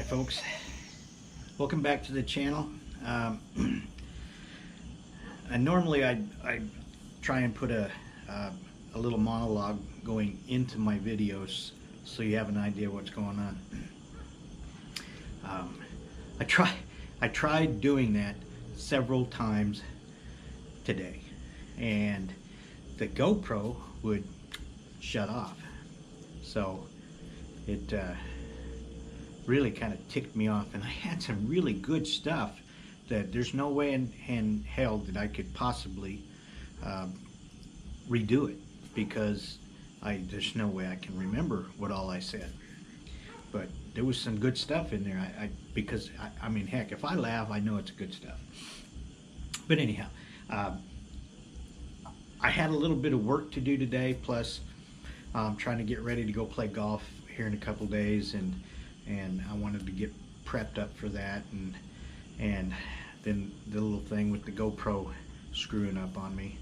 folks, welcome back to the channel. And normally I try and put a little monologue going into my videos so you have an idea what's going on. I tried doing that several times today, and the GoPro would shut off, so it really kind of ticked me off. And I had some really good stuff that there's no way in hell that I could possibly redo it, because there's no way I can remember what all I said. But there was some good stuff in there. I mean, heck, if I laugh, I know it's good stuff. But anyhow, I had a little bit of work to do today, plus trying to get ready to go play golf here in a couple days, and I wanted to get prepped up for that, and then the little thing with the GoPro screwing up on me.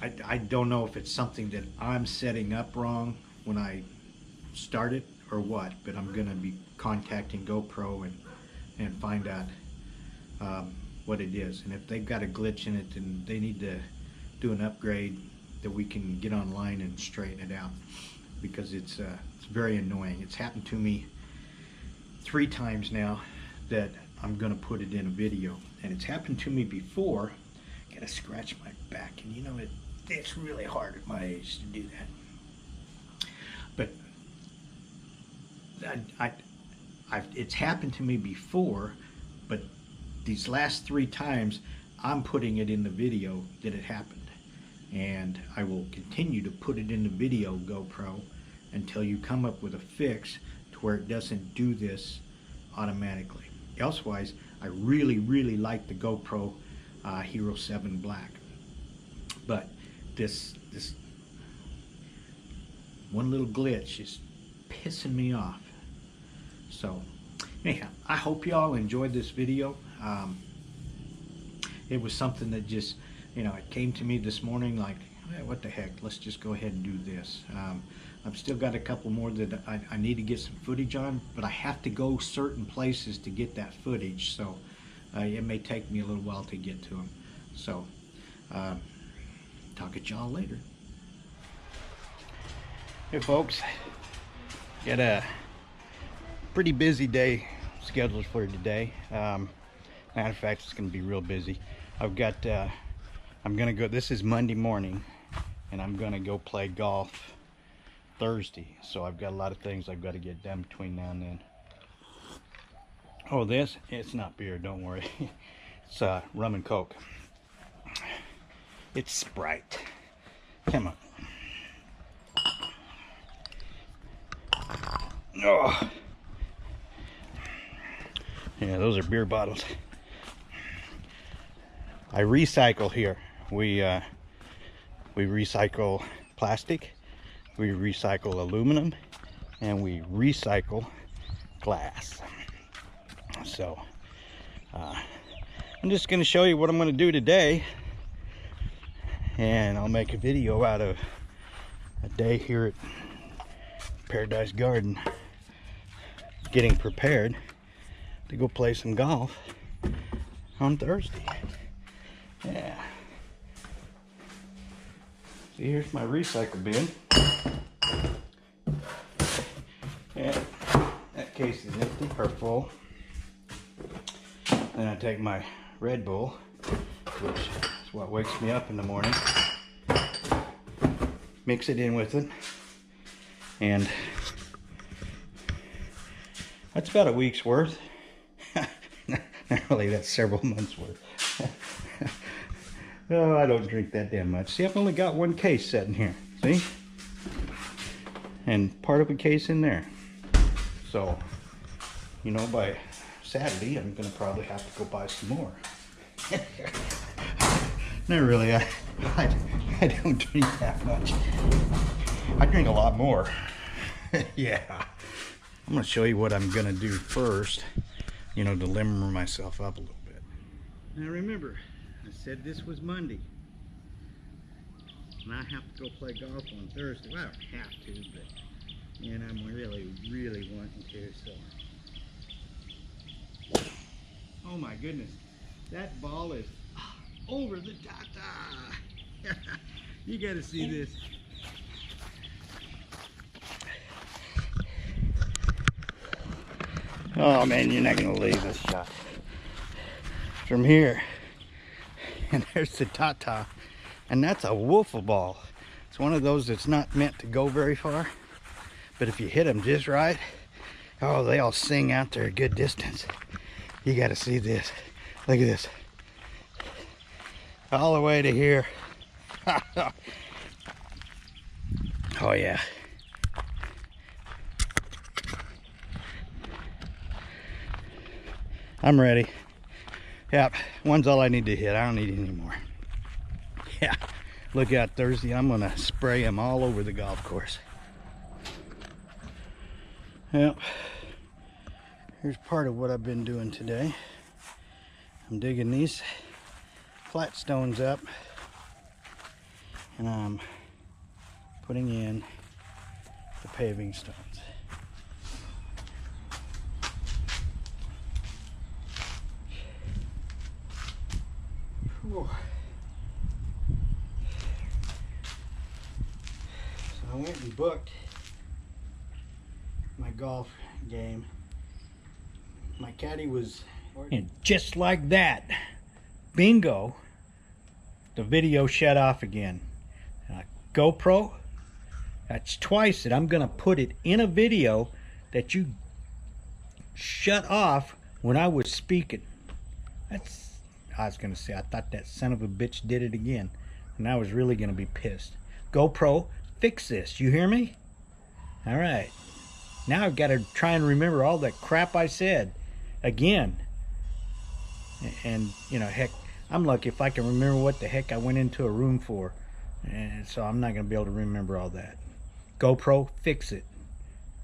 I don't know if it's something that I'm setting up wrong when I start it or what, but I'm gonna be contacting GoPro and find out what it is. And if they've got a glitch in it, then they need to do an upgrade that we can get online and straighten it out, because it's very annoying. It's happened to me 3 times now that I'm gonna put it in a video, and it's happened to me before. I gotta scratch my back, and you know, it's really hard at my age to do that. But it's happened to me before, but these last 3 times I'm putting it in the video that it happened. And I will continue to put it in the video, GoPro, until you come up with a fix to where it doesn't do this automatically. Elsewise, I really like the GoPro Hero 7 Black. But this one little glitch is pissing me off. So anyhow, I hope y'all enjoyed this video. It was something that just, you know, it came to me this morning like, hey, what the heck, let's just go ahead and do this. I've still got a couple more that I need to get some footage on, but I have to go certain places to get that footage, so it may take me a little while to get to them. So talk at y'all later. Hey folks, got a pretty busy day scheduled for today. Matter of fact, it's going to be real busy. I've got I'm gonna go, this is Monday morning, and I'm gonna go play golf Thursday, so I've got a lot of things I've got to get done between now and then. Oh, it's not beer, don't worry. It's rum and coke. It's Sprite. Come on. Oh yeah, those are beer bottles. I recycle here. We recycle plastic, we recycle aluminum, and we recycle glass. So I'm just going to show you what I'm going to do today, and I'll make a video out of a day here at Paradise Garden, getting prepared to go play some golf on Thursday. Yeah. See, here's my recycle bin. And that case is empty or full. Then I take my Red Bull, which is what wakes me up in the morning, mix it in with it, and that's about a week's worth. Not really, that's several months worth. No, I don't drink that damn much. See, I've only got 1 case sitting here, see? And part of a case in there. So, you know, by Saturday, I'm gonna probably have to go buy some more. Not really, I don't drink that much. I drink a lot more. Yeah. I'm gonna show you what I'm gonna do first, you know, to limber myself up a little bit. Now remember, I said this was Monday, and I have to go play golf on Thursday. Well, I don't have to, but and I'm really wanting to. So, oh my goodness, that ball is over the tata. You got to see this. Oh man, you're not gonna believe this shot from here. And there's the tata, and that's a wiffle ball. It's one of those that's not meant to go very far, but if you hit them just right, oh, they all sing out there a good distance. You got to see this. Look at this, all the way to here. Oh yeah. I'm ready. Yep, one's all I need to hit. I don't need any more. Yeah, look out Thursday. I'm gonna spray them all over the golf course. Yep, here's part of what I've been doing today. I'm digging these flat stones up, and I'm putting in the paving stones. Whew. So I went and booked my golf game. My caddy was, and just like that, bingo, the video shut off again. GoPro, that's twice that I'm gonna put it in a video that you shut off when I was speaking. I was gonna say, I thought that son of a bitch did it again, and I was really gonna be pissed. GoPro, fix this, you hear me? All right, now I've got to try and remember all that crap I said again. And you know, heck, I'm lucky if I can remember what the heck I went into a room for, and so I'm not gonna be able to remember all that. GoPro, fix it.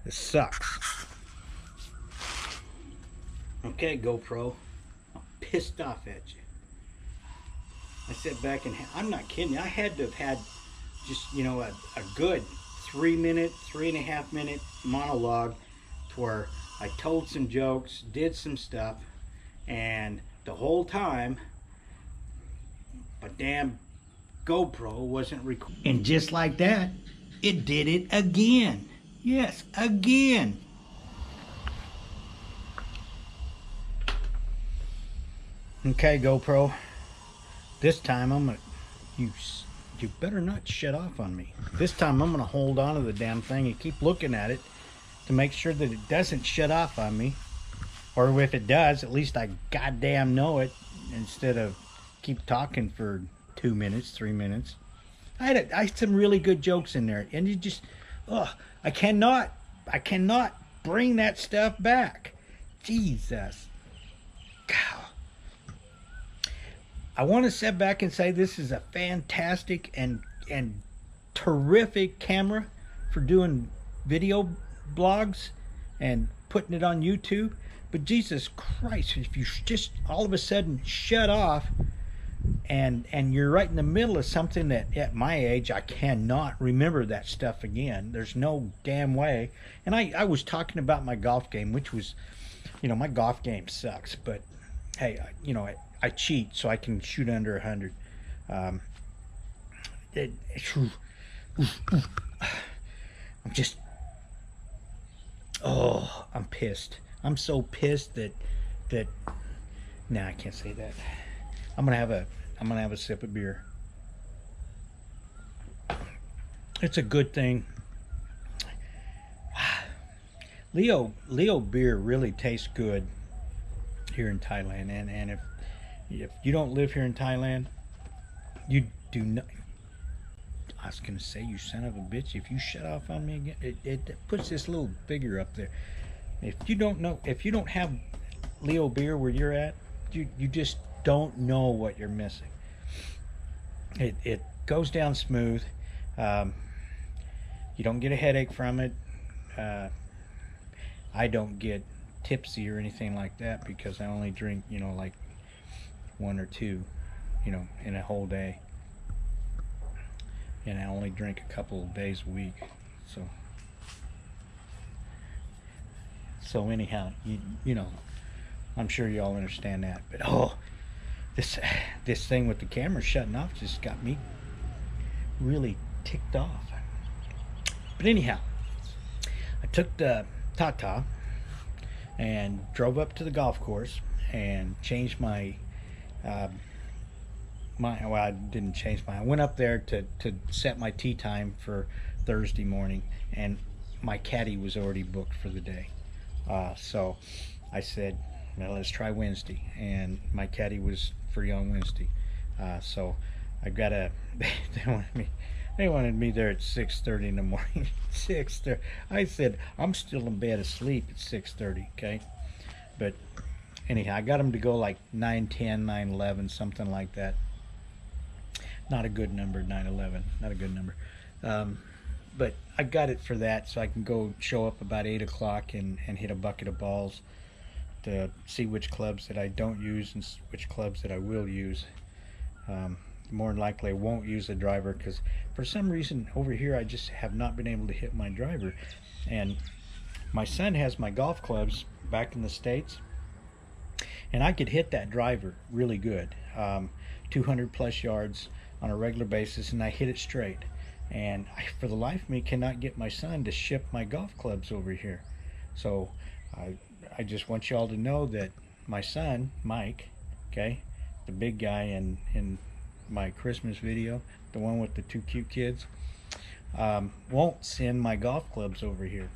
This sucks. Okay, GoPro, I'm pissed off at you. I sat back and I'm not kidding you, I had to have had just, you know, a good 3.5 minute monologue to where I told some jokes, did some stuff, and the whole time a damn GoPro wasn't recording. And just like that, it did it again. Yes, again. Okay, GoPro, this time I'm gonna, you better not shut off on me. This time I'm gonna hold on to the damn thing and keep looking at it to make sure that it doesn't shut off on me. Or if it does, at least I goddamn know it, instead of keep talking for 2 minutes, 3 minutes. I had some really good jokes in there, and you just, I cannot bring that stuff back. Jesus. God. I want to sit back and say this is a fantastic and terrific camera for doing video blogs and putting it on YouTube. But Jesus Christ, if you just all of a sudden shut off and you're right in the middle of something that at my age I cannot remember that stuff again. There's no damn way. And I was talking about my golf game, which was, you know, my golf game sucks, but hey, you know, I cheat so I can shoot under 100. I'm just, I'm pissed. I'm so pissed that nah, I can't say that. I'm gonna have a sip of beer. It's a good thing. Leo beer really tastes good here in Thailand, and if you don't live here in Thailand, you do not. I was gonna say, you son of a bitch, if you shut off on me again, it puts this little figure up there. If you don't have Leo beer where you're at, you just don't know what you're missing. It goes down smooth. You don't get a headache from it. I don't get tipsy or anything like that because I only drink, you know, like 1 or 2, you know, in a whole day, and I only drink a couple of days a week. So So anyhow, you know, I'm sure you all understand that. But oh, this thing with the camera shutting off just got me really ticked off. But anyhow, I took the Tata and drove up to the golf course and changed my well, I didn't change I went up there to set my tee time for Thursday morning, and my caddy was already booked for the day. So I said, well, let's try Wednesday, and my caddy was free on Wednesday. So I got they wanted me there at 6:30 in the morning. 6:30. I said, I'm still in bed asleep at 6:30, okay? But anyhow, I got them to go like 9:10, 9:11, something like that. Not a good number, 9:11. Not a good number. But I got it for that, so I can go show up about 8 o'clock and hit a bucket of balls to see which clubs that I don't use and which clubs that I will use. More than likely I won't use the driver, because for some reason over here I just have not been able to hit my driver. And my son has my golf clubs back in the States, and I could hit that driver really good, 200 plus yards on a regular basis, and I hit it straight. And I, for the life of me, cannot get my son to ship my golf clubs over here. So I just want y'all to know that my son Mike, okay, the big guy in my Christmas video, the one with the 2 cute kids, won't send my golf clubs over here,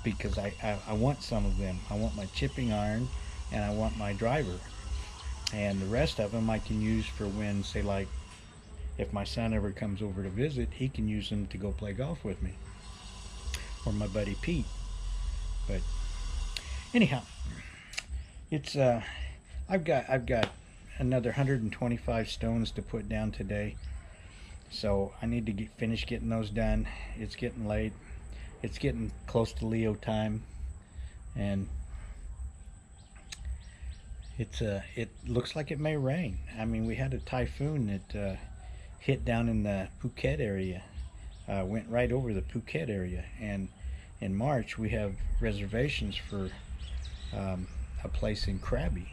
because I want some of them. I want my chipping iron and I want my driver, and the rest of them I can use for when, say, like if my son ever comes over to visit, he can use them to go play golf with me, or my buddy Pete. But anyhow, it's I've got another 125 stones to put down today, so I need to finish getting those done. It's getting late. It's getting close to Leo time, and it looks like it may rain. I mean, we had a typhoon that hit down in the Phuket area, went right over the Phuket area, and in March we have reservations for a place in Krabi,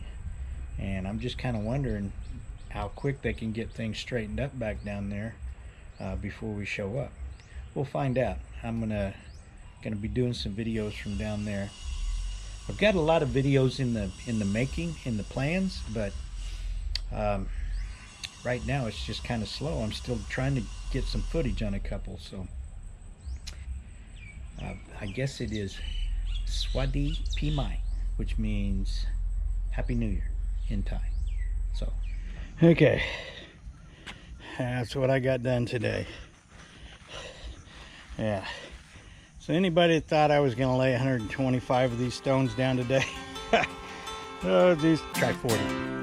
and I'm just kind of wondering how quick they can get things straightened up back down there before we show up. We'll find out. I'm gonna be doing some videos from down there. I've got a lot of videos in the making, in the plans, but right now it's just kind of slow. I'm still trying to get some footage on a couple, so I guess it is Swadi Pi Mai, which means Happy New Year in Thai. So okay, that's what I got done today. Yeah, so anybody thought I was gonna lay 125 of these stones down today, oh geez, try 40.